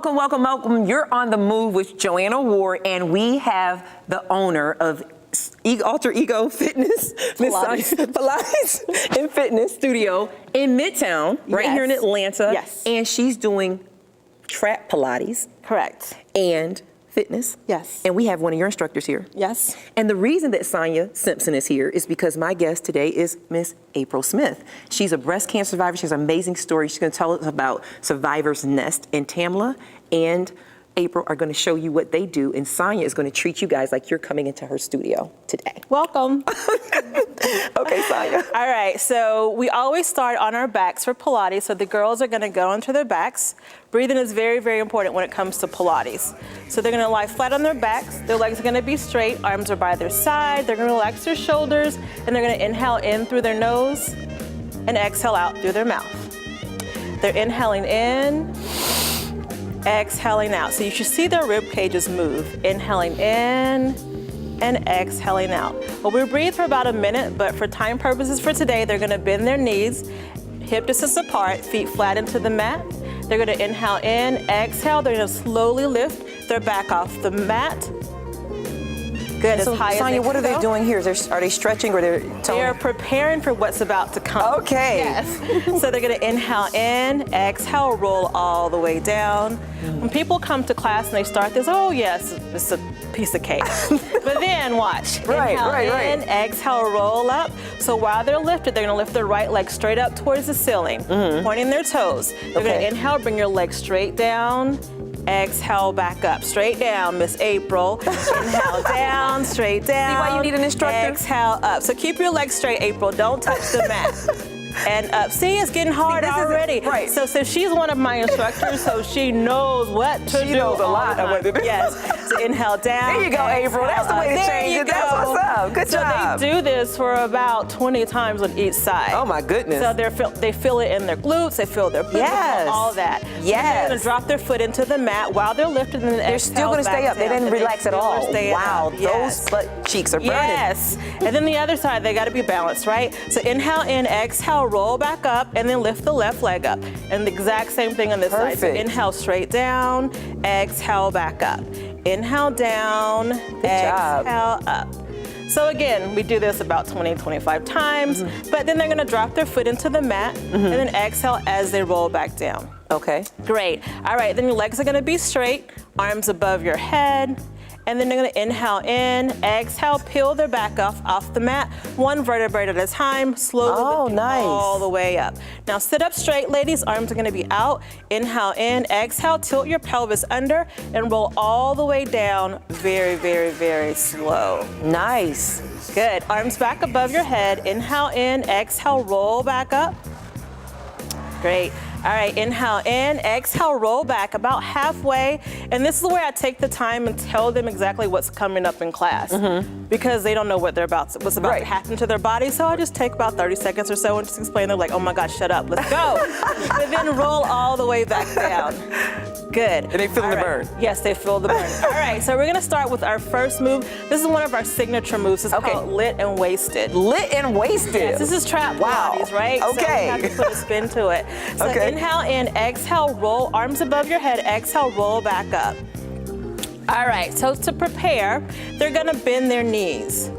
Welcome, welcome, welcome. You're on the move with JoAnna Ward, and we have the owner of Alter Ego Fitness, Pilates and Fitness Studio in Midtown, right here in Atlanta. Yes. And she's doing trap Pilates. Correct. And fitness. Yes. And we have one of your instructors here. Yes. And the reason that Sonia Simpson is here is because my guest today is Miss April Smith. She's a breast cancer survivor. She has an amazing story. She's going to tell us about Survivor's Nest. And Tamla and April are going to show you what they do, and Sonia is going to treat you guys like you're coming into her studio today. Welcome. Okay, Sonia. All right, so we always start on our backs for Pilates, so the girls are going to go onto their backs. Breathing is very, very important when it comes to Pilates. So they're going to lie flat on their backs, their legs are going to be straight, arms are by their side, they're going to relax their shoulders, and they're going to inhale in through their nose and exhale out through their mouth. They're inhaling in, exhaling out. So you should see their rib cages move. Inhaling in and exhaling out. Well, we breathe for about a minute, but for time purposes for today, they're gonna bend their knees, hip distance apart, feet flat into the mat. They're gonna inhale in, exhale. They're gonna slowly lift their back off the mat. Good, as high as they Sonia, what can are they go. doing here? Are they stretching or they're They're preparing for what's about to come. Okay. Yes. So they're gonna inhale in, exhale, roll all the way down. When people come to class and they start this, oh yes, it's a piece of cake. But then watch. Inhale in, exhale, roll up. So while they're lifted, they're gonna lift their right leg straight up towards the ceiling, pointing their toes. They're gonna inhale, bring your leg straight down. Exhale, back up, straight down, Miss April. Inhale down, straight down. See why you need an instructor? Exhale up. So keep your legs straight, April. Don't touch the mat. And up. See, it's getting hard already. Right. So she's one of my instructors, so she knows what to do. She knows a lot of what to do. Yes. So inhale down. There you go, April. That's the way to change it. That's what's up. Good job. So they do this for about 20 times on each side. Oh my goodness. So they feel it in their glutes, they feel their glutes, all that. Yes. They're gonna drop their foot into the mat while they're lifted and then they're still going to stay up. They didn't relax at all. Wow, those butt cheeks are burning. Yes. And then the other side, they got to be balanced, right? So inhale in, exhale, roll back up, and then lift the left leg up. And the exact same thing on this side. So inhale straight down, exhale back up. Inhale down, exhale up. So again, we do this about 20, 25 times, but then they're gonna drop their foot into the mat and then exhale as they roll back down. Okay. Great. All right, then your legs are gonna be straight, arms above your head, and then they're gonna inhale in, exhale, peel their back off the mat, one vertebrae at a time, slowly lift all the way up. Now sit up straight, ladies, arms are gonna be out. Inhale in, exhale, tilt your pelvis under, and roll all the way down, very, very, very slow. Nice. Good, arms back above your head, inhale in, exhale, roll back up. Great. All right, inhale in, exhale, roll back about halfway. And this is where I take the time and tell them exactly what's coming up in class because they don't know what's about to happen to their body. So I just take about 30 seconds or so and just explain. They're like, oh my gosh, shut up, let's go. But then roll all the way back down. Good. And they feel the burn. Yes, they feel the burn. All right, so we're gonna start with our first move. This is one of our signature moves. It's called lit and wasted. Lit and wasted. Yes, this is trap Pilates, right? Okay. So we have to put a spin to it. So inhale in, exhale, roll, arms above your head, exhale, roll back up. All right, so to prepare, they're gonna bend their knees.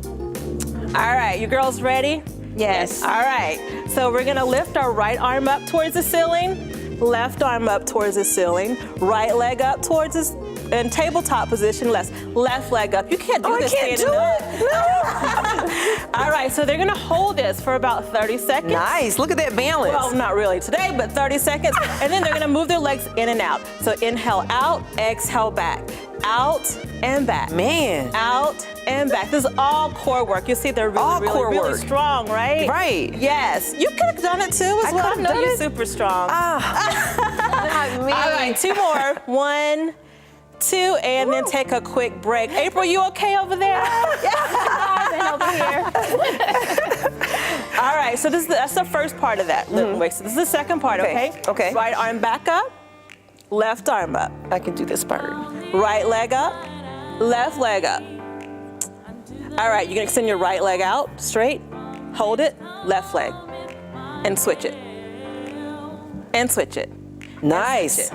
All right, you girls ready? Yes. All right, so we're gonna lift our right arm up towards the ceiling, left arm up towards the ceiling, right leg up towards this, in tabletop position, left leg up. You can't do this standing up. No. All right, so they're gonna hold this for about 30 seconds. Nice, look at that balance. Well, not really today, but 30 seconds. And then they're gonna move their legs in and out. So inhale out, exhale back. Out and back. Man. Out and back. This is all core work. You see they're really strong, right? Right. Yes. You could have done it too as well. I know you're super strong. Not me. All right, two more. 1, 2, and then take a quick break. April, you okay over there? Yeah. Over here. All right, so that's the first part of that. This is the second part, okay? Okay. Right arm back up, left arm up. I can do this part. Right leg up, left leg up. All right, you're gonna extend your right leg out, straight, hold it, left leg, and switch it. And switch it. Nice.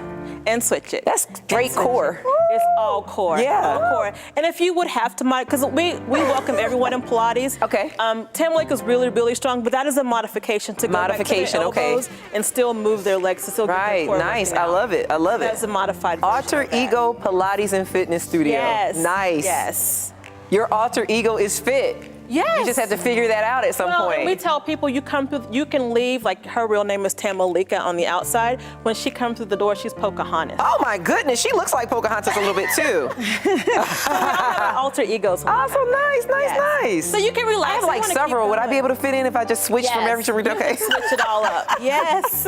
and switch it. That's straight core. It's all core. Yeah. All core. And if you would have to, because we welcome everyone in Pilates. Okay. Tamla is really, really strong, but that is a modification to go Modification, back to their elbows and still move their legs to still get their Right, core nice. working I out. love it. I love it. That's a modified version Alter of that. Ego Pilates and Fitness Studio. Yes. Nice. Yes. Your alter ego is fit. Yes. You just have to figure that out at some point. We tell people you come through, you can leave, like her real name is Tamalika on the outside. When she comes through the door, she's Pocahontas. Oh my goodness, she looks like Pocahontas a little bit too. We all have our alter egos. Awesome, nice, Yes. nice. So you can relax. I have You like wanna several. keep Would I be going. able to fit in if I just switched from every to You okay? can switch it all up. Yes.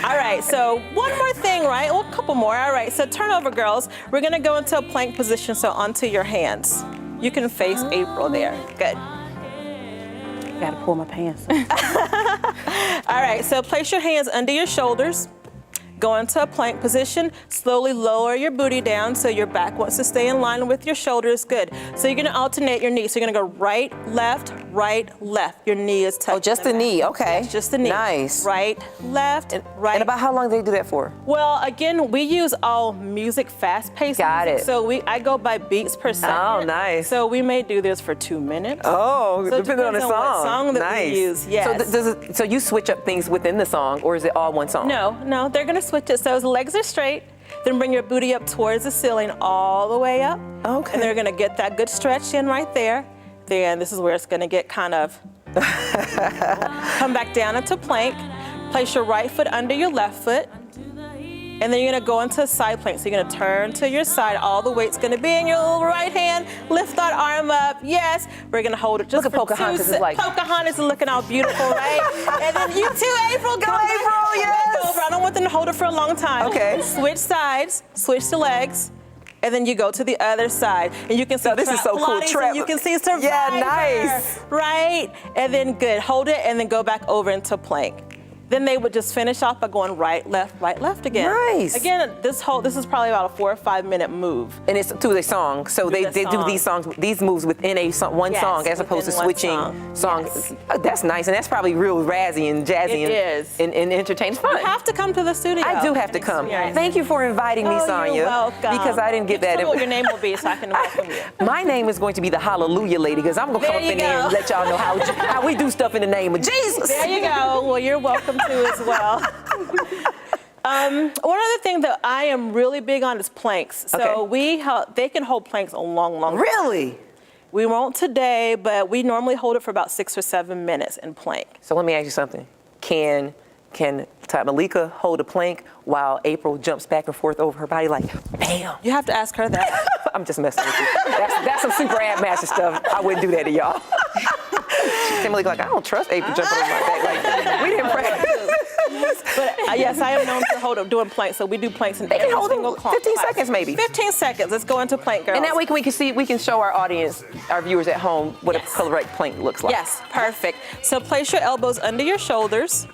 All right, so one more thing, right? Well, a couple more. All right, so turn over, girls. We're gonna go into a plank position, so onto your hands. You can face April there. Good. Gotta pull my pants up. All right, so place your hands under your shoulders. Go into a plank position. Slowly lower your booty down so your back wants to stay in line with your shoulders. Good. So you're gonna alternate your knees. So you're gonna go right, left, right, left. Your knee is touching. Oh, just the knee, okay. Yes, just the knee. Nice. Right, left, right. And about how long do they do that for? Well, again, we use all music, fast-paced Got music. it. So I go by beats per second. Oh, nice. So we may do this for 2 minutes. Oh, So it depending on the depends song. on what song that nice. we use, yes. So you switch up things within the song, or is it all one song? No, they're gonna switch it. So the legs are straight, then bring your booty up towards the ceiling all the way up. Okay. And they're gonna get that good stretch in right there. Then this is where it's gonna get kind of, come back down into plank. Place your right foot under your left foot. And then you're gonna go into a side plank. So you're gonna turn to your side. All the weight's gonna be in your little right hand. Lift that arm up. Yes. We're gonna hold it just Look at for Pocahontas 2 is like- Pocahontas is looking all beautiful, right? And then you too, April. Go, come back. April, yes. Bend over. I don't want them to hold it for a long time. Okay. Switch sides. Switch the legs. And then you go to the other side. And you can see this is so cool. Pilates, and you can see Survivor. Yeah, nice. Right? And then good. Hold it and then go back over into plank. Then they would just finish off by going right, left again. Nice. Again, this is probably about a 4 or 5 minute move. And it's to the song, so they the do song. these moves within one Yes, song, as opposed to within one switching song. songs. That's nice, and that's probably real razzy and jazzy It is. and entertaining. Fun. You have to come to the studio. I do have to come. Experience. Thank you for inviting me, Oh, Sonia. you're welcome. Because I didn't get Tell that. me what your name will be so I can welcome you. My name is going to be the Hallelujah Lady, because I'm gonna come There up you in there and go. let y'all know how we do stuff in the name of Jesus. There you go. Well, you're welcome to as well. One other thing that I am really big on is planks. So they can hold planks a long time. Really? We won't today, but we normally hold it for about 6 or 7 minutes in plank. So let me ask you something. Can Malika hold a plank while April jumps back and forth over her body like, bam? You have to ask her that. I'm just messing with you. That's some super ab master stuff. I wouldn't do that to y'all. Malika like, I don't trust April jumping over my back. Like, we didn't practice. But yes, I am known to hold up doing planks, so we do planks in They can every hold them single 15 class. seconds maybe. 15 seconds. Let's go into plank, girls. And that way we can show our audience, our viewers at home, what Yes. a correct plank looks like. Yes, perfect. So place your elbows under your shoulders.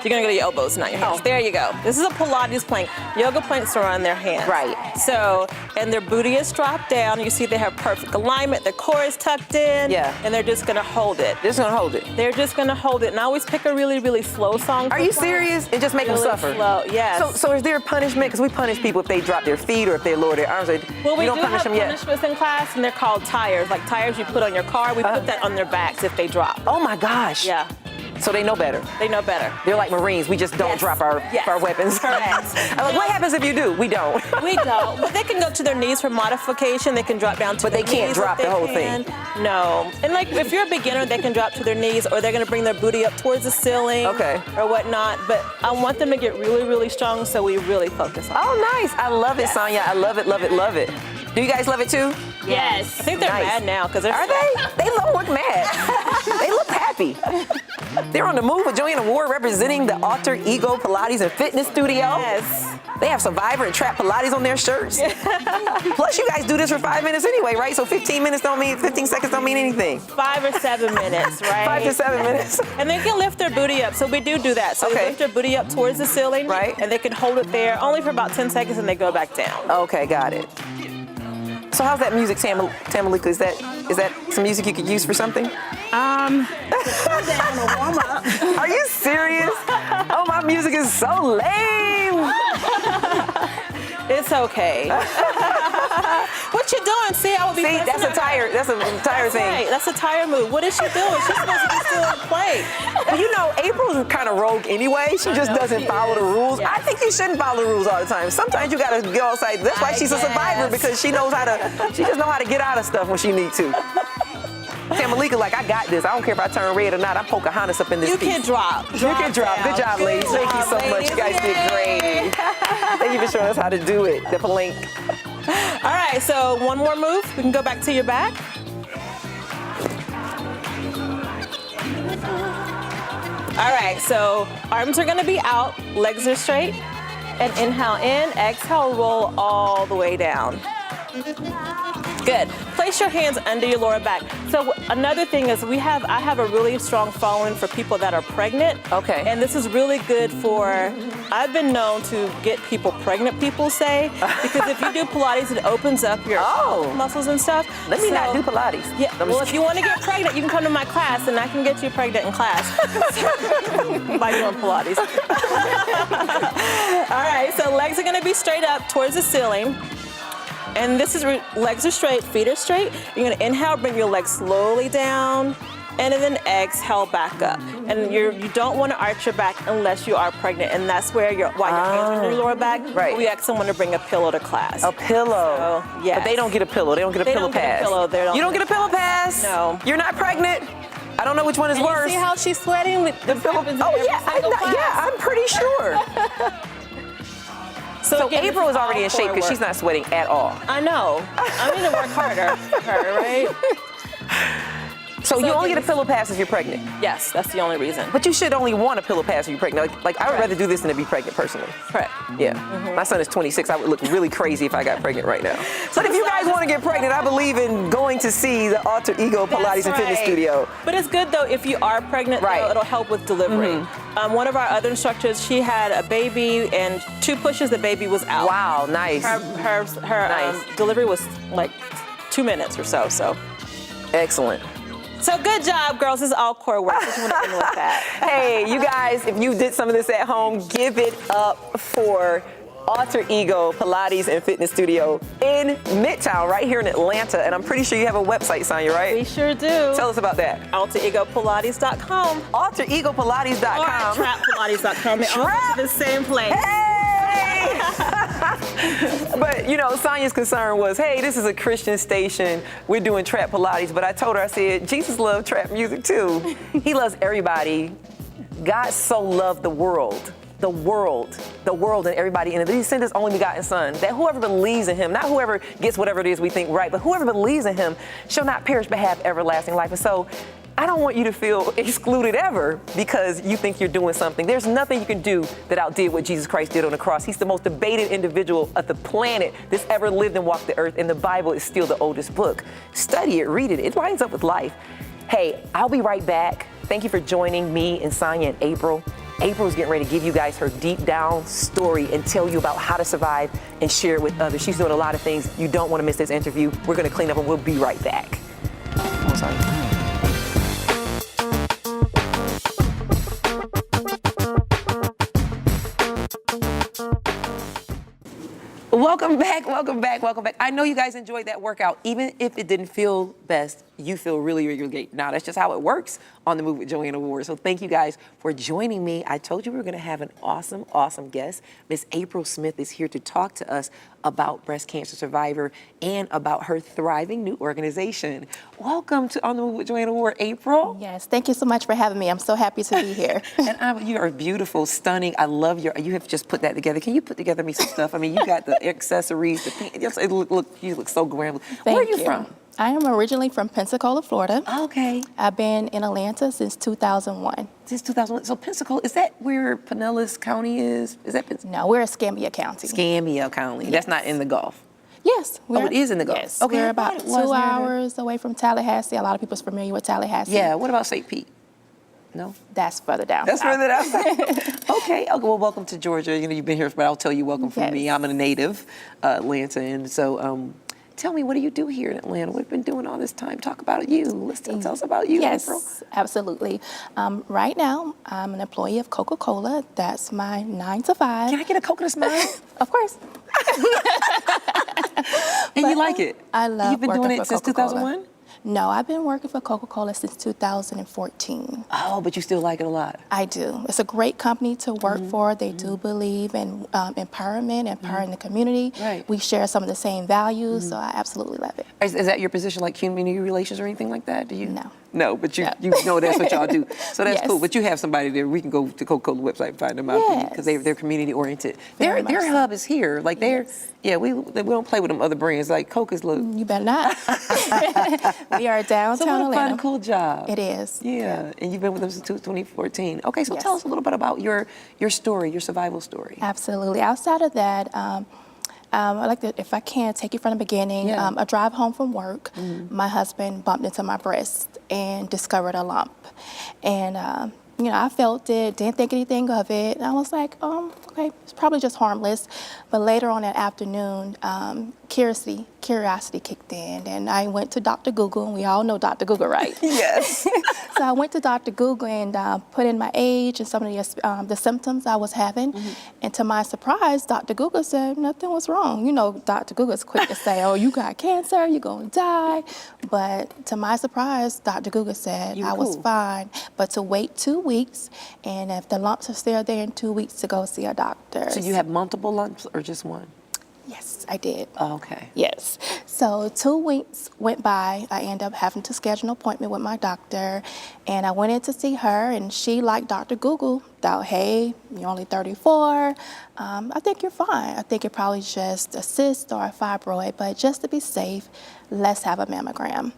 You're gonna go to your elbows, not your hands. Oh. There you go. This is a Pilates plank. Yoga planks are on their hands. Right. So, and their booty is dropped down. You see they have perfect alignment. Their core is tucked in. Yeah. And they're just gonna hold it. Just gonna hold it. They're just gonna hold it. And I always pick a really, really slow song. Are for you plank. serious? And just make them Really suffer. slow, yes. So is there a punishment? Because we punish people if they drop their feet or if they lower their arms. Well, we don't do punish have them yet. punishments in class, and they're called tires. Like tires you put on your car, we put that on their backs if they drop. Oh my gosh. Yeah, So they know better. they know better. They're like Marines. We just don't Yes. drop our Yes. weapons. Correct. I'm like, what happens if you do? We don't. We don't, but they can go to their knees for modification. They can drop down to But their they can't knees drop if the they whole can. thing. No, and like if you're a beginner, they can drop to their knees, or they're gonna bring their booty up towards the ceiling, Okay. or whatnot. But I want them to get really, really strong, so we really focus on. Oh, nice. I love it, Sonia. I love it, love it, love it. Do you guys love it too? Yes. I think they're Nice. mad now because they're. Are they? They don't look mad. They look happy. They're on the move with JoAnna Ward representing the Alter Ego Pilates and Fitness Studio. Yes. They have Survivor and Trap Pilates on their shirts. Plus, you guys do this for 5 minutes anyway, right? So 15 seconds don't mean anything. 5 or 7 minutes, right? 5 to 7 minutes. And they can lift their booty up. So we do that. So Okay. they lift their booty up towards the ceiling. Right. And they can hold it there only for about 10 seconds and they go back down. Okay, got it. So how's that music, Tamalika? Is that some music you could use for something? Down to warm up. Are you serious? Oh, my music is so lame. It's okay. What you doing? See, I would be. See, that's a tire thing. Right, that's a tire move. What is she doing? She's supposed to be still in play. Well, you know, April's kind of rogue anyway. She just doesn't follow the rules. Yes. I think you shouldn't follow the rules all the time. Sometimes you gotta get all sides. That's why she's a survivor, because she knows she just know how to get out of stuff when she needs to. Malika, like, I got this. I don't care if I turn red or not. I'm Pocahontas up in this You piece. can drop. You can drop. Good job, ladies. Thank you so much. You guys did great. Thank you for showing us how to do it. The plank. All right, so one more move. We can go back to your back. All right, so arms are gonna be out, legs are straight, and inhale in, exhale, roll all the way down. Good. Place your hands under your lower back. So another thing is I have a really strong following for people that are pregnant. Okay. And this is really good I've been known to get pregnant people say, because if you do Pilates, it opens up your muscles and stuff. Let me not do Pilates. Yeah, well, if you want to get pregnant, you can come to my class and I can get you pregnant in class by doing Pilates. All right, so legs are gonna be straight up towards the ceiling. And this is legs are straight, feet are straight. You're gonna inhale, bring your legs slowly down, and then exhale back up. And you don't want to arch your back unless you are pregnant, and that's where while your hands are on your lower back, we ask someone to bring a pillow to class. A pillow. So, yes. But they don't get a pillow. They don't get a pillow pass. You don't get a pillow pass? No. You're not pregnant? I don't know which one is and worse. You see how she's sweating with the pillow? I'm pretty sure. So April is already in shape because she's not sweating at all. I know. I need to work harder for her, right? So you only get a pillow pass if you're pregnant? Yes, that's the only reason. But you should only want a pillow pass if you're pregnant. Like I would rather do this than to be pregnant personally. Correct. Yeah. My son is 26. I would look really crazy if I got pregnant right now. But if you guys want to get pregnant, I believe in going to see the Alter Ego Pilates and Fitness Studio. But it's good though if you are pregnant, though, it'll help with delivery. One of our other instructors, she had a baby and 2 pushes, the baby was out. Wow, nice. Her delivery was like 2 minutes or so. Excellent. So good job, girls. This is all core work. Just want to end with that. Hey, you guys, if you did some of this at home, give it up for Alter Ego Pilates and Fitness Studio in Midtown, right here in Atlanta. And I'm pretty sure you have a website, Sonya, right? We sure do. Tell us about that. AlterEgoPilates.com. AlterEgoPilates.com. Or TrapPilates.com. They all go to the same place. Hey! But, you know, Sonya's concern was, hey, this is a Christian station. We're doing trap Pilates. But I told her, I said, Jesus loved trap music too. He loves everybody. God so loved the world and everybody in it. He sent his only begotten son, that whoever believes in him, not whoever gets whatever it is we think right, but whoever believes in him shall not perish but have everlasting life. And so I don't want you to feel excluded ever because you think you're doing something. There's nothing you can do that outdid what Jesus Christ did on the cross. He's the most debated individual of the planet that's ever lived and walked the earth, and the Bible is still the oldest book. Study it, read it. It lines up with life. Hey, I'll be right back. Thank you for joining me and Sonya and April. April's getting ready to give you guys her deep down story and tell you about how to survive and share it with others. She's doing a lot of things. You don't want to miss this interview. We're going to clean up and we'll be right back. Oh, sorry. Welcome back. I know you guys enjoyed that workout. Even if it didn't feel best, you feel really, really great. Now, that's just how it works on The Move with JoAnna Ward. So thank you guys for joining me. I told you we were going to have an awesome, awesome guest. Miss April Smith is here to talk to us about breast cancer survivor and about her thriving new organization. Welcome to On The Move with JoAnna Ward, April. Yes, thank you so much for having me. I'm so happy to be here. And you are beautiful, stunning. I love you have just put that together. Can you put together me some stuff? I mean, you got the accessories, you look so grand. Where are you from? I am originally from Pensacola, Florida. Okay. I've been in Atlanta since 2001. Since 2001. So Pensacola, is that where Pinellas County is? Is that Pensacola? No, we're in Escambia County. Escambia County. Yes. That's not in the Gulf. Yes. It is in the Gulf. Yes. Okay. We're about 2 hours away from Tallahassee. A lot of people's familiar with Tallahassee. Yeah. What about St. Pete? No? That's further down. That's further down. Okay. Well, welcome to Georgia. You know, you've been here, but I'll tell you welcome from me. I'm a native Atlanta, and so tell me, what do you do here in Atlanta? We've been doing all this time. Talk about you. Let's tell us about you, April. Yes, absolutely. Right now, I'm an employee of Coca-Cola. That's my 9 to 5. Can I get a Coke this morning? Of course. And you like it? I love You've been working doing for it since Coca-Cola. 2001? No, I've been working for Coca-Cola since 2014. Oh, but you still like it a lot. I do. It's a great company to work for. They do believe in empowerment, empowering the community. Right. We share some of the same values, so I absolutely love it. Is that your position, like community relations or anything like that? Do you? No. No, but you No. know that's what y'all do. So that's Yes. cool. But you have somebody there. We can go to Coca-Cola website and find them out because Yes. they're community oriented. Very Their much so. hub is here. Like they're Yes. we don't play with them other brands. Like Coke is look. You better not. We are So downtown what a fun, Atlanta. cool job. It is. Yeah, and you've been with them since 2014. Okay, so Yes. tell us a little bit about your story, your survival story. Absolutely. Outside of that, I'd like to, if I can, take you from the beginning. Yeah. A drive home from work, my husband bumped into my breast and discovered a lump. And, I felt it, didn't think anything of it. And I was like, okay, it's probably just harmless. But later on that afternoon, curiosity kicked in. And I went to Dr. Google, and we all know Dr. Google, right? Yes. So I went to Dr. Google and put in my age and some of the symptoms I was having. And to my surprise, Dr. Google said nothing was wrong. You know, Dr. Google is quick to say, oh, you got cancer, you're going to die. But to my surprise, Dr. Google said You were I was cool. fine, but to wait 2 weeks. And if the lumps are still there in 2 weeks, to go see a doctor. So you have multiple lumps or just one? Yes, I did. Oh, okay. Yes. So 2 weeks went by. I ended up having to schedule an appointment with my doctor. And I went in to see her, and she, like Dr. Google, thought, hey, you're only 34. I think you're fine. I think it probably just a cyst or a fibroid, but just to be safe, let's have a mammogram.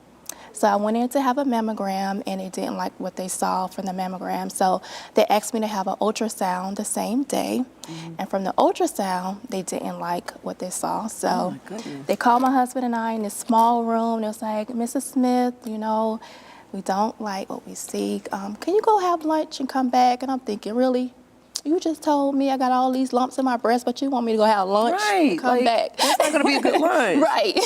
So I went in to have a mammogram, and they didn't like what they saw from the mammogram. So they asked me to have an ultrasound the same day. And from the ultrasound, they didn't like what they saw. So Oh, my goodness. they called my husband and I in this small room. It was like, Mrs. Smith, we don't like what we see. Can you go have lunch and come back? And I'm thinking, really? You just told me I got all these lumps in my breast, but you want me to go have lunch Right. and come like, back? That's not going to be a good lunch. Right.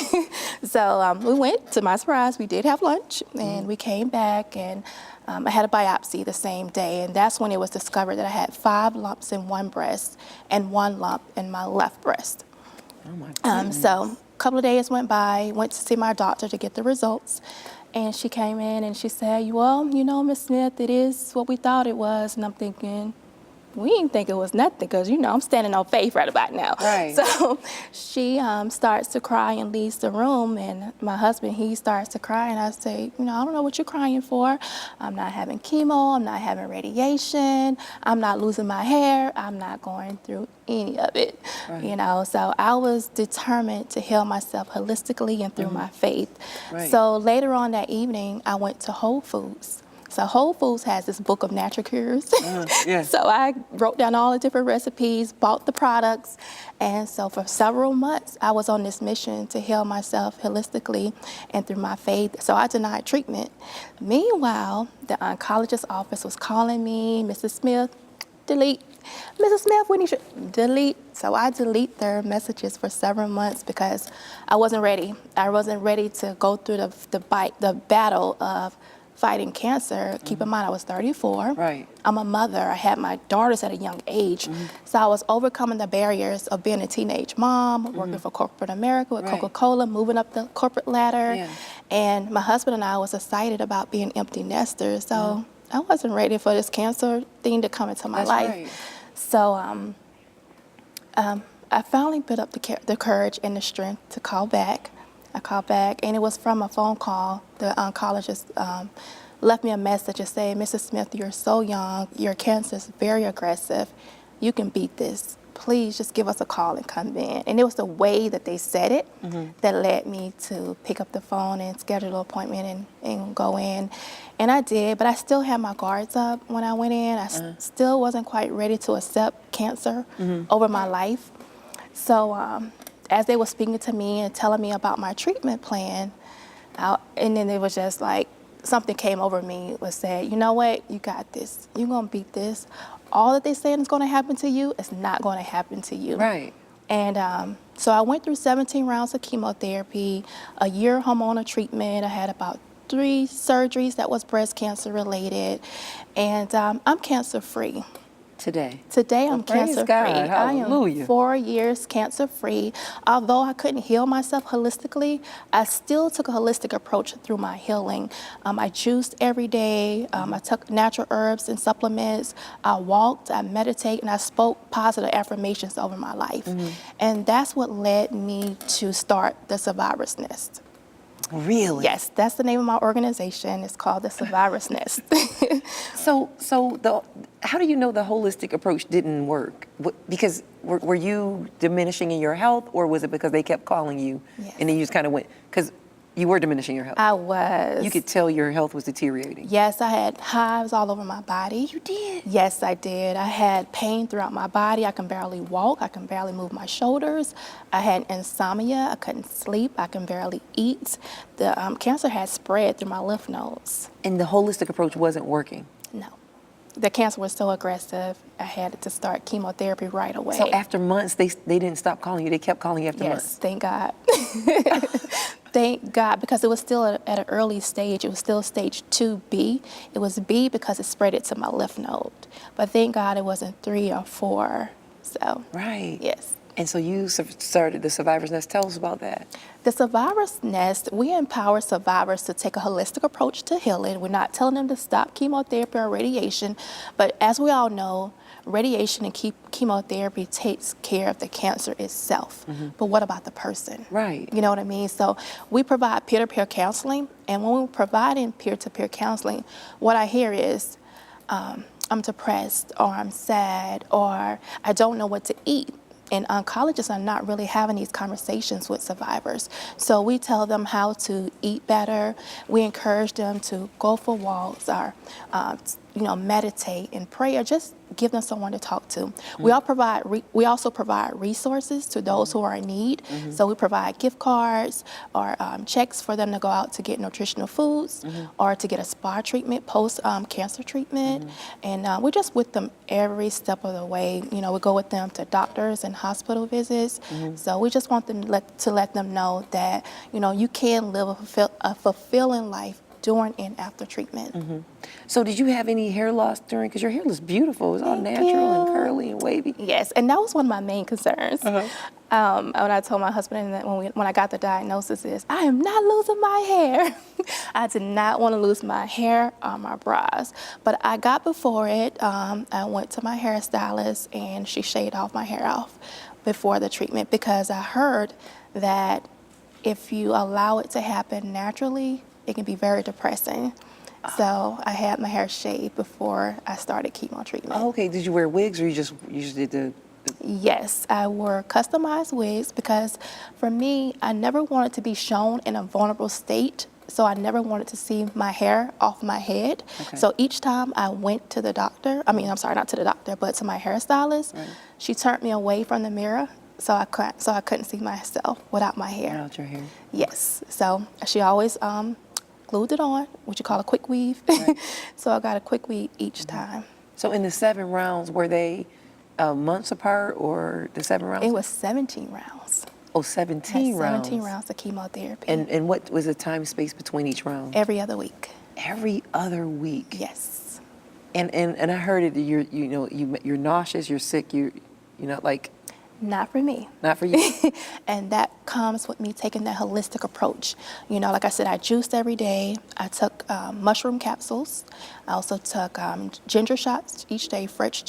So we went, to my surprise, we did have lunch, and we came back, and I had a biopsy the same day, and that's when it was discovered that I had 5 lumps in one breast and 1 lump in my left breast. Oh, my goodness. So a couple of days went by, went to see my doctor to get the results, and she came in and she said, well, Ms. Smith, it is what we thought it was. And I'm thinking, we didn't think it was nothing because, I'm standing on faith right about now. Right. So she starts to cry and leaves the room, and my husband, he starts to cry, and I say, I don't know what you're crying for. I'm not having chemo. I'm not having radiation. I'm not losing my hair. I'm not going through any of it, Right. So I was determined to heal myself holistically and through my faith. Right. So later on that evening, I went to Whole Foods. So Whole Foods has this book of natural cures. Yeah. So I wrote down all the different recipes, bought the products, and so for several months, I was on this mission to heal myself holistically and through my faith. So I denied treatment. Meanwhile, the oncologist's office was calling me, Mrs. Smith, delete. Mrs. Smith, we need you, delete. So I delete their messages for several months because I wasn't ready. I wasn't ready to go through the battle of fighting cancer. Keep in mind, I was 34. Right. I'm a mother. I had my daughters at a young age. So I was overcoming the barriers of being a teenage mom, working for corporate America with Right. Coca-Cola, moving up the corporate ladder. Yeah. And my husband and I was excited about being empty nesters. So I wasn't ready for this cancer thing to come into my That's life. right. So I finally built up the courage and the strength to call back. I called back, and it was from a phone call. The oncologist left me a message and said, Mrs. Smith, you're so young. Your cancer is very aggressive. You can beat this. Please just give us a call and come in. And it was the way that they said it that led me to pick up the phone and schedule an appointment and go in. And I did, but I still had my guards up when I went in. I still wasn't quite ready to accept cancer over my life. So as they were speaking to me and telling me about my treatment plan, and then it was just like something came over me, was said, you know what, you got this. You're going to beat this. All that they're saying is going to happen to you is not going to happen to you. Right. And so I went through 17 rounds of chemotherapy, a year hormonal treatment. I had about 3 surgeries that was breast cancer related, and I'm cancer free. Today. Today I'm praise cancer free. God. I Hallelujah. am 4 years cancer free. Although I couldn't heal myself holistically, I still took a holistic approach through my healing. I juiced every day. I took natural herbs and supplements. I walked, I meditate, and I spoke positive affirmations over my life. And that's what led me to start the Survivor's Nest. Really? Yes, that's the name of my organization. It's called the Survivor's Nest. How do you know the holistic approach didn't work? Because were you diminishing in your health, or was it because they kept calling you, Yes. and then you just kind of went, because you were diminishing your health? I was. You could tell your health was deteriorating. Yes, I had hives all over my body. You did? Yes, I did. I had pain throughout my body. I can barely walk. I can barely move my shoulders. I had insomnia. I couldn't sleep. I can barely eat. The cancer had spread through my lymph nodes. And the holistic approach wasn't working. No. The cancer was so aggressive, I had to start chemotherapy right away. So after months, they didn't stop calling you. They kept calling you after Yes, months. thank God. Thank God, because it was still at an early stage. It was still stage 2B. It was B because it spread it to my lymph node. But thank God it wasn't 3 or 4. So, Right. yes. And so you started the Survivor's Nest. Tell us about that. The Survivor's Nest, we empower survivors to take a holistic approach to healing. We're not telling them to stop chemotherapy or radiation, but as we all know, radiation and chemotherapy takes care of the cancer itself. But what about the person? Right. You know what I mean? So we provide peer-to-peer counseling, and when we're providing peer-to-peer counseling, what I hear is, I'm depressed, or I'm sad, or I don't know what to eat. And oncologists are not really having these conversations with survivors. So we tell them how to eat better. We encourage them to go for walks, or meditate and pray, or just give them someone to talk to. We also provide resources to those who are in need. So we provide gift cards or checks for them to go out to get nutritional foods or to get a spa treatment, post cancer treatment. And we're just with them every step of the way. You know, we go with them to doctors and hospital visits. So we just want them to let them know that, you know, you can live a fulfilling life during and after treatment. So did you have any hair loss during, because your hair looks beautiful. It's all Thank natural and you. curly and wavy. Yes, and that was one of my main concerns. When I told my husband that when I got the diagnosis is, I am not losing my hair. I did not want to lose my hair or my brows. But I got before it. I went to my hairstylist, and she shaved off my hair off before the treatment, because I heard that if you allow it to happen naturally, it can be very depressing. So I had my hair shaved before I started chemo treatment. Oh, okay. Did you wear wigs, or you just did the Yes, I wore customized wigs because for me, I never wanted to be shown in a vulnerable state. So I never wanted to see my hair off my head. Okay. So each time I went to the doctor, not to the doctor, but to my hairstylist, she turned me away from the mirror. So I couldn't see myself without my hair. without your hair? Yes. So she always glued it on, what you call a quick weave. So I got a quick weave each time. So in the 7 rounds, were they months apart, or the 7 rounds? It was 17 rounds. Oh, I 17 had rounds. 17 rounds of chemotherapy. And what was the time space between each round? Every other week. Every other week. Yes. And I heard it. You're nauseous. You're sick. You're not like. Not for me. Not for you. And that comes with me taking that holistic approach. You know, like I said, I juiced every day. I took mushroom capsules. I also took ginger shots each day, fresh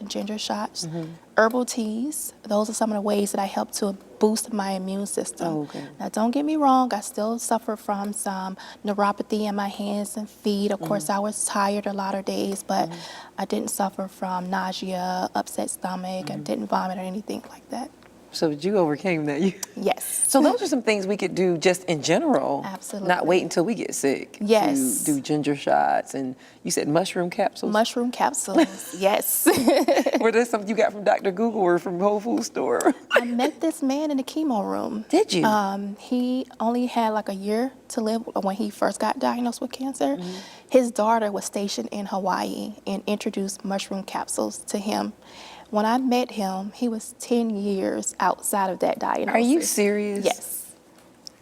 ginger shots, herbal teas. Those are some of the ways that I help to boost my immune system. Oh, okay. Now, don't get me wrong, I still suffer from some neuropathy in my hands and feet. Of course, I was tired a lot of days, but I didn't suffer from nausea, upset stomach. I didn't vomit or anything like that. So you overcame that. Yes. So those are some things we could do just in general. Absolutely. Not wait until we get sick. Yes. To do ginger shots, and you said mushroom capsules. Mushroom capsules, yes. Were there something you got from Dr. Google or from Whole Foods store? I met this man in the chemo room. Did you? He only had like a year to live when he first got diagnosed with cancer. His daughter was stationed in Hawaii and introduced mushroom capsules to him. when I met him, he was 10 years outside of that diagnosis. Are you serious? Yes.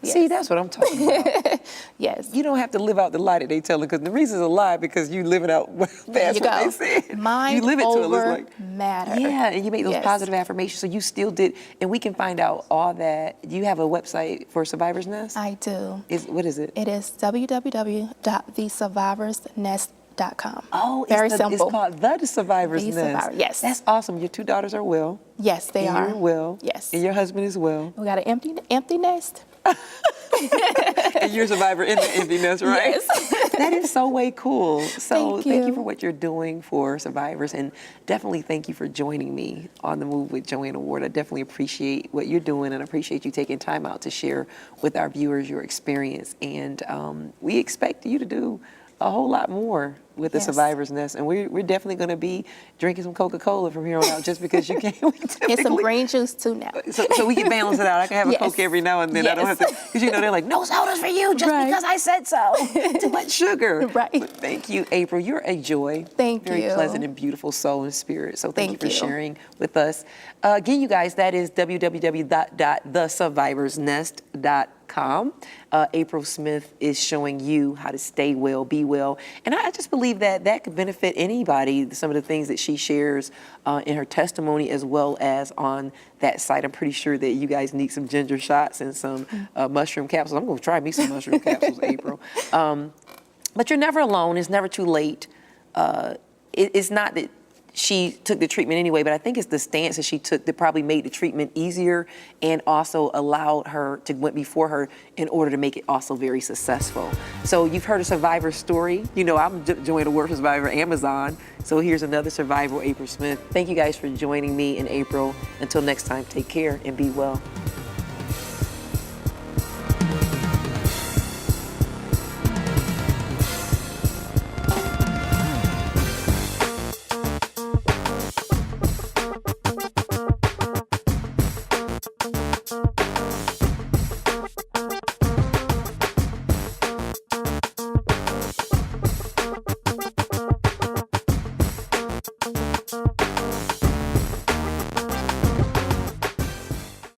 See, Yes. that's what I'm talking about. Yes. You don't have to live out the lie that they tell, because the reason it's a lie because you live it out There past you what go. they said. Mind you live it till it looks over like matter. Yeah, and you make those Yes. positive affirmations. So you still did, and we can find out all that. You have a website for Survivor's Nest? I do. What is it? It is www.thesurvivorsnest.com. Oh, very it's simple. It's called The Survivor's The Nest. Survivor, yes. That's awesome. Your 2 daughters are well. Yes, they and are. You're well. Yes. And your husband is well. We got an empty nest. And you're a survivor in the emptiness, right? Yes. That is so way cool. So Thank thank you you. for what you're doing for survivors, and definitely thank you for joining me on The Move with JoAnna Ward. I definitely appreciate what you're doing, and appreciate you taking time out to share with our viewers your experience. And we expect you to do a whole lot more with the Yes. Survivor's Nest, and we're definitely going to be drinking some Coca-Cola from here on out, just because you can't. And some green juice too now. So we can balance it out. I can have a Yes. Coke every now and then. I don't have to, because they're like, no sodas for you, just Right. because I said so. Too much sugar. Right. But thank you, April. You're a joy. Thank Very you. pleasant and beautiful soul and spirit. So thank you Thank for you. sharing with us. Again, you guys, that is www.thesurvivorsnest.com. April Smith is showing you how to stay well, be well. And I just believe that that could benefit anybody, some of the things that she shares in her testimony, as well as on that site. I'm pretty sure that you guys need some ginger shots and some mushroom capsules. I'm going to try me some mushroom capsules, April. But you're never alone. It's never too late. It's not that she took the treatment anyway, but I think it's the stance that she took that probably made the treatment easier, and also allowed her to went before her in order to make it also very successful. So you've heard a survivor story. You know, I'm JoAnna Ward, survivor, Amazon. So here's another survivor, April Smith. Thank you guys for joining me in April. Until next time, take care and be well.